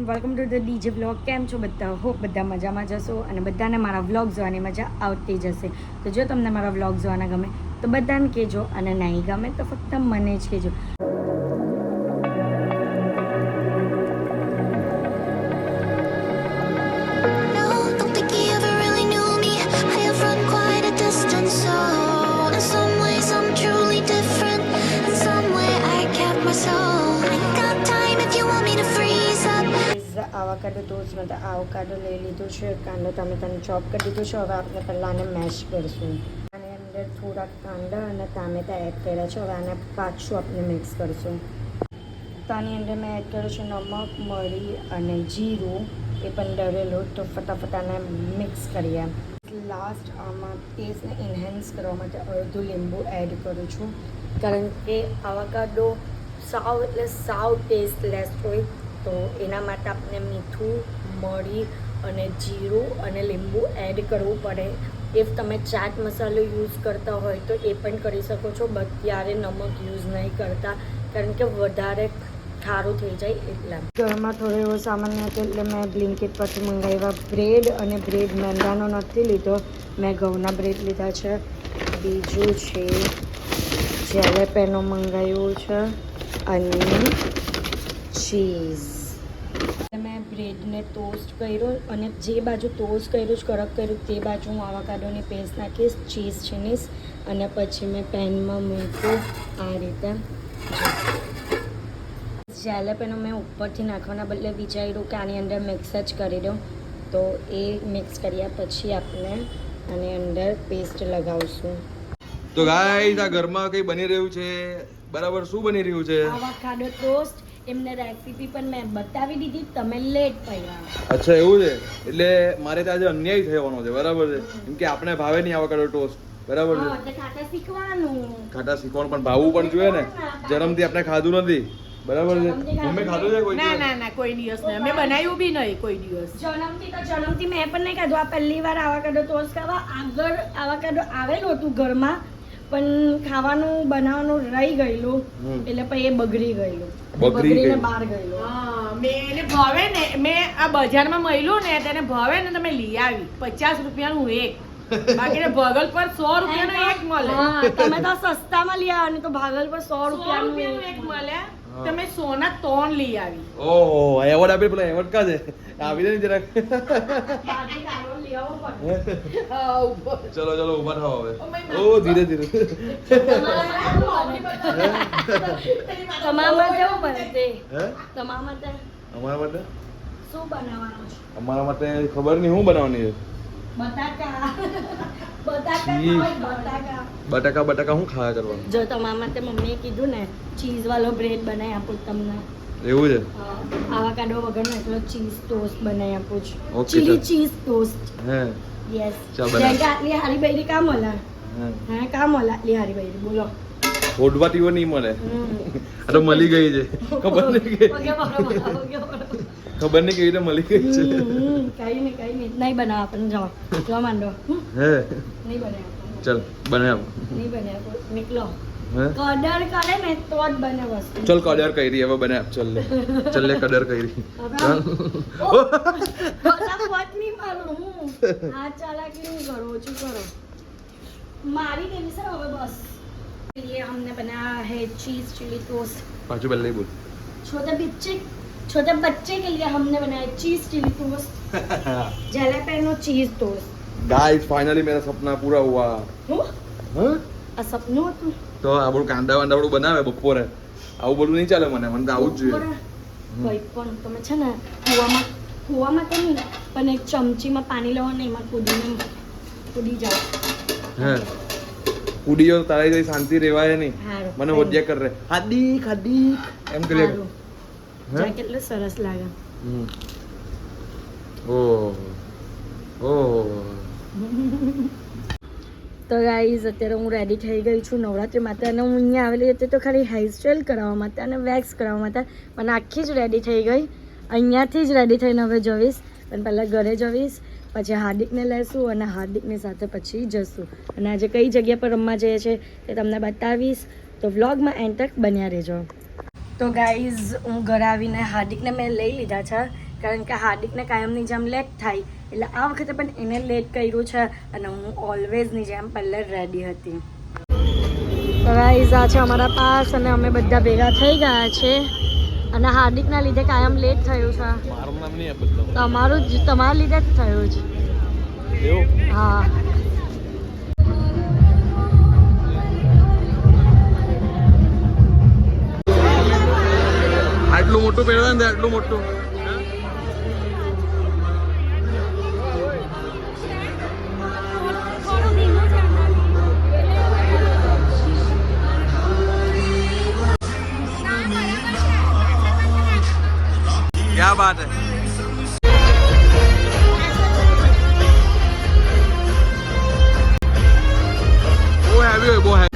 Welcome to the DJ vlog. કેમ છો બધા? હોપ બધા મજામાં જશો અને બધાને મારા વ્લોગ જોવાની મજા આવતી જશે. તો જો તમને મારા વ્લોગ જોવાના ગમે તો બધાને કહેજો, અને નહીં ગમે તો ફક્ત મને જ કહેજો. આવાકાડો ટોસ્ટ માટે આવાકાડો લઈ લીધું છે, કાંદો ટામેટાનું ચોપ કરી દીધું છે. હવે આપણે પહેલાં આને મેશ કરીશું. આની અંદર થોડાક કાંદા અને ટામેટા એડ કર્યા છે. હવે આને પાછું આપણે મિક્સ કરીશું. તો આની અંદર મેં એડ કર્યું છે નમક, મરી અને જીરું, એ પણ ડરેલું. તો ફટાફટ આને મિક્સ કરીએ. લાસ્ટ આમાં ટેસ્ટને એન્હાન્સ કરવા માટે અડધું લીંબુ એડ કરું છું, કારણ કે આવાકાડો સાવ ટેસ્ટલેસ હોય. તો એના માટે આપણે મીઠું, મરી અને જીરું અને લીંબુ એડ કરવું પડે. ઇફ તમે ચાટ મસાલો યુઝ કરતા હોય તો એ પણ કરી શકો છો, બટ ત્યારે નમક યુઝ નહીં કરતા, કારણ કે વધારે ખારું થઈ જાય. એટલા ઘરમાં થોડો એવો સામાન હતો એટલે મેં બ્લિંકિટ પરથી મંગાવ્યા બ્રેડ. અને બ્રેડ મેંદાનો નથી લીધો, મેં ઘઉંના બ્રેડ લીધા છે. બીજું છે જેલેપેનો મંગાવ્યું છે અને ચીઝ. મેં બ્રેડને ટોસ્ટ કર્યો અને જે બાજુ ટોસ્ટ કર્યું કડક કર્યું તે બાજુ હું આવાકાડોની પેસ્ટ નાખીશ, ચીઝ છીનીશ અને પછી મેં પેનમાં મૂક્યું આ રીતે. જેલેપેનો મેં ઉપરથી નાખવાના બદલે વિચાર્યું કે આની અંદર મિક્સ જ કરી દઉં. તો એ મિક્સ કર્યા પછી આપણે આની અંદર પેસ્ટ લગાવશું. તો ગાઈસ આ ઘરમાં કંઈ બની રહ્યું છે, બરાબર? શું બની રહ્યું છે? Avocado toast. એમને રેસીપી પણ મેં બતાવી દીધી, તમે લેટ પડ્યા. અચ્છા, એવું છે. એટલે મારે ત્યાં આજે અન્યાય થવાનો છે, બરાબર છે? કેમ કે આપણે ભાવે નહીં આવાકાડો ટોસ્ટ, બરાબર છે? ખાટા શીખવાનું પણ ભાવવું પણ જોઈએ ને. જન્મથી આપણે ખાધું નથી, બરાબર છે? મમ્મી ખાધું છે કોઈ દિવસ? ના કોઈ દિવસ નહીં. અમે બનાવ્યું બી નહીં કોઈ દિવસ. જન્મથી મેં પણ નહીં ખાધું. આ પહેલી વાર આવાકાડો ટોસ્ટ ખાવા. આગળ આવાકાડો આવેલું હતું ઘરમાં, પણ ખાવાનું બનાવવાનું રહી ગયેલું, એટલે પછી એ બગડી ગયેલું, બગડીને બહાર ગયેલું. મેં એને ભાવે ને, મેં આ બજારમાં મળ્યું ને તેને ભાવે ને તમે લઈ આવી. 50 રૂપિયાનું એક, બાકી ભગલ પર 100 રૂપિયાનો એક મળે. તમે તો સસ્તામાં લઈ આવ્યા, તો ભાગલ પર 100 રૂપિયાનું એક મળે. તમે સોના 3 લઈ આવી. ઓહો, એવોર્ડ આપી. પેલા એવોર્ડ કા છે? આવી દે ને જરાક. ચલો ઉભા થાઓ હવે. ઓ ધીરે ધીરે. તમારા માટે શું બનશે? તમારા માટે અમારા માટે શું બનાવવાનું છે? અમારા માટે ખબર નહીં શું બનાવવાની છે. બટાકા શું ખાયા કરવાનું? જો તમારા માટે મમ્મીએ કીધું ને ચીઝ વાળો બ્રેડ બનાવી આપું તમને. એવું છે? આવાકાડો વગરનો એકલો ચીઝ ટોસ્ટ બનાવી આપું છું. Okay, chilli cheese toast. હે યસ. ચાલ બનાવ. આટલી હારી બૈરી કામ ઓલા? હા કામ ઓલા આટલી હારી બૈરી બોલો. ઓઢવા ટીવો નહીં મળે. આ તો મળી ગઈ છે. ખબર નહીં કેવી રીતે મળી ગઈ છે. કઈ નહીં બનાવ આપણને. જાઓ જો માંડો. હે નહીં બનાવ. ચલ બનાવ. નહીં બનાવ નીકળો. કદર કરે ને તો જ બને વસ્તુ. ચલ કદર કરી હવે બને. ચલ લે કદર કરી. ફટાફટ નહીં મારું હું. આ ચાલાકી નહીં કરો, ઓછું કરો. મારી દેવી સર હવે બસ. ये हमने बनाया है चीज चिली टोस्ट. पांचों पहले ही बोल. छोटे बच्चे के लिए हमने बनाया चीज चिली टोस्ट. जलेपेनो चीज टोस्ट. गाइस फाइनली मेरा सपना पूरा हुआ. हाँ? આ સપનું હતું તો આ બધું કાંદા વાંદા બનાવે બપોરે. આવું બધું નહીં ચાલે. મને તો આવું જ જોઈએ. કઈ પણ તમે છે ને કુવામાં તો નહીં, પણ એક ચમચીમાં પાણી લેવો ને એમાં કૂદી જાઓ. હે કૂડીઓ તારી જઈ શાંતિ રહેવાય નહીં. મને હોદ્યા કર રે હાદીક એમ કરી. કેટલું સરસ લાગે. તો ગાઈઝ અત્યારે હું રેડી થઈ ગઈ છું નવરાત્રિ માટે, અને હું અહીંયા આવેલી હતી તો ખાલી હેરસ્ટાઈલ કરાવવા માટે અને વેક્સ કરાવવા માટે, પણ આખી જ રેડી થઈ ગઈ. અહીંયાથી જ રેડી થઈને હવે જઈશ, પણ પહેલાં ઘરે જઈશ, પછી હાર્દિકને લેશું અને હાર્દિકની સાથે પછી જશું. અને આજે કઈ જગ્યા પર રમવા જઈએ છીએ તે તમને બતાવીશ, તો વ્લોગમાં એન્ડ તક બન્યા રહેજો. તો ગાઈઝ હું ઘરે આવીને હાર્દિકને મેં લઈ લીધા છે, કારણ કે હાર્દિકને કાયમની જેમ લેટ થાય એટલે આ વખતે પણ એને લેટ કર્યું છે અને હું ઓલવેઝની જેમ પહેલે રેડી હતી. ગાઈઝ આ છે અમારા પાસ અને અમે બધા ભેગા થઈ ગયા છે અને હાર્દિકના લીધે કાયમ લેટ થયું છે. મારું નામ નહીં આપતો. તમારા લીધે જ થયું છે. એવું? હા. આટલું મોટું પહેરવા ને આટલું મોટું क्या बात है. वो हैवी है वो है.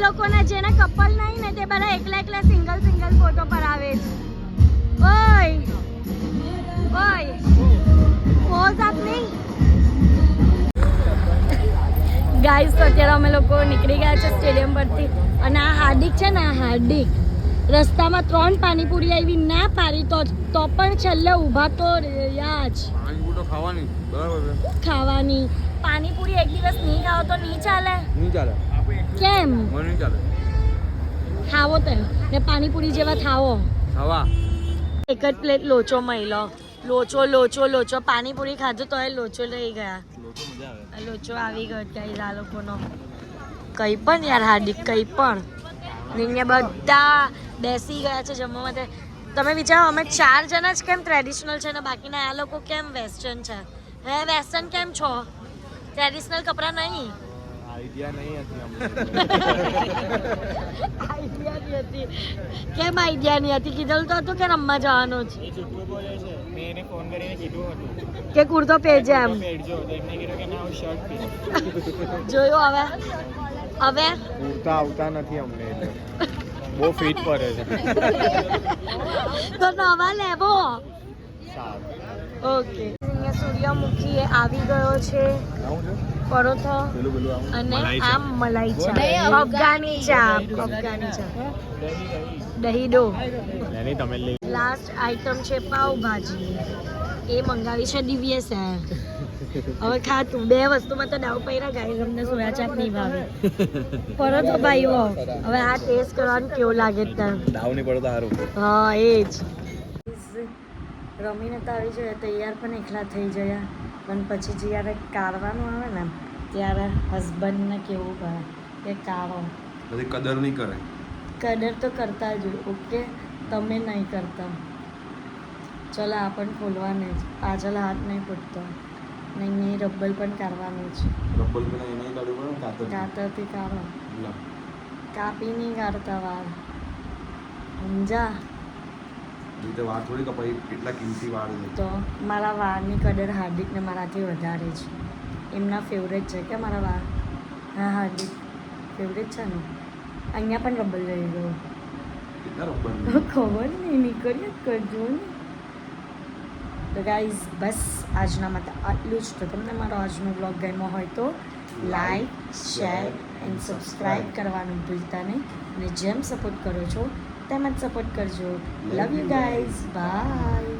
લોકોના જેના કપલ નહીં ને તે બધા એકલા એકલા સિંગલ સિંગલ ફોટો પડાવે છે. ઓય ઓય પોઝ આપની ગાઈસ. તો અત્યારે અમે લોકો નીકળી ગયા છે સ્ટેડિયમ પરથી અને આ હાર્દિક છે ને, આ હાર્દિક રસ્તામાં 3 પાણીપુરી આવી ના પાડી તો પણ છેલ્લે ઊભા તો રહ્યા જ. પાણીપુરી તો ખાવાની બરાબર છે. ખાવાની પાણીપુરી એક દિવસ નહીં ખાઓ તો નહીં ચાલે. નહીં ચાલે. કેમ? મને નહીં ચાલે. ખાવો તો ને પાણીપુરી જેવા ખાવો. ખાવા એક જ પ્લેટ લોચો મળી લોચો પાણીપુરી ખાધું તો એ લોચો લઈ ગયા. લોકો મજા આવે. લોચો આવી ગયો ગાઈસ આ લોકોનો. કંઈ પણ યાર હાર્દિક કંઈ પણ. અહીંયા બધા બેસી ગયા છે જમવા માટે. તમે વિચારો અમે 4 જણા જ કેમ ટ્રેડિશનલ છે ને બાકીના આ લોકો કેમ વેસ્ટર્ન છે? હે વેસ્ટર્ન કેમ છો? ટ્રેડિશનલ કપડાં નહીં. આઈડિયા નહીં હતી અમને. આઈડિયા નહીં હતી. કેમ આઈડિયા નહીં હતી? કીધેલું તો હતું કે રમવા જવાનું જ. એ જુઠ્ઠું બોલે છે. મેં એને ફોન કરીને કીધું હતું કે કુર્તો પહેરજે એમ. પહેરજો તો એમને કીધું કે ના હું શર્ટ પહેરીશ. જોયું હવે કુર્તા આવતા નથી અમને એટલે બહુ ફિટ પડે છે. તો નવા લેવો. સારું. ઓકે અહીંયા સૂર્યમુખી એ આવી ગયો છે. આવું છે? પરોઠો પેલું અને આમ મલાઈ ચા, અફઘાની ચા. દહીં ડો. એની તમે લઈ લાસ્ટ આઈટમ છે પાવભાજી. એ મંગાવી છે દિવ્યેશે. હવે ખાતું 2 વસ્તુમાં તો દાવ પૈરા ગાય અમને સોયા ચાપ નહીં ભાવે. પરોઠો ભાઈઓ હવે આ ટેસ્ટ કરવાનું કેવું લાગે ત્યાં. દાવ નહીં પડે તો સારું. હા એ જ. રમીને તો આવી જાય તૈયાર પણ એકલા થઈ ગયા પણ પછી જ્યારે કાઢવાનું આવે ને ત્યારે હસબન્ડને કેવું પડે કે કાઢો. પછી કદર નહીં કરે. કદર તો કરતા જ હોય. ઓકે તમે નહીં કરતા. ચલો આ પણ ખોલવાને જ પાછળ હાથ નહીં પૂટતો ને અહીં રબ્બલ પણ કાઢવાનું જ. રબ્બલ પેલા એને કાઢવું પડે કાતર. કાતરથી કાઢો. કાપી નહીં કાઢતા વાર સમજા. રીતે વાર થોડી કપાઈ કેટલા કિંમતી વાર છે. તો મારા વાળની કદર હાર્દિકને મારાથી વધારે છે. એમના ફેવરેટ છે કે મારા વાળ. હા હાર્દિક ફેવરેટ છે ને. અહીંયા પણ રબ્બલ લઈ ગયો. કેટલા રબ્બલ ખબર નહીં નીકળી જ કરજો ને. તો ગાઈઝ બસ આજના માટે આટલું જ. તો તમને મારો આજનો બ્લોગ ગમ્યો હોય તો લાઈક શેર એન્ડ સબસ્ક્રાઈબ કરવાનું ભૂલતા નહીં અને જેમ સપોર્ટ કરો છો તેમ જ સપોર્ટ કરજો. Love you guys by.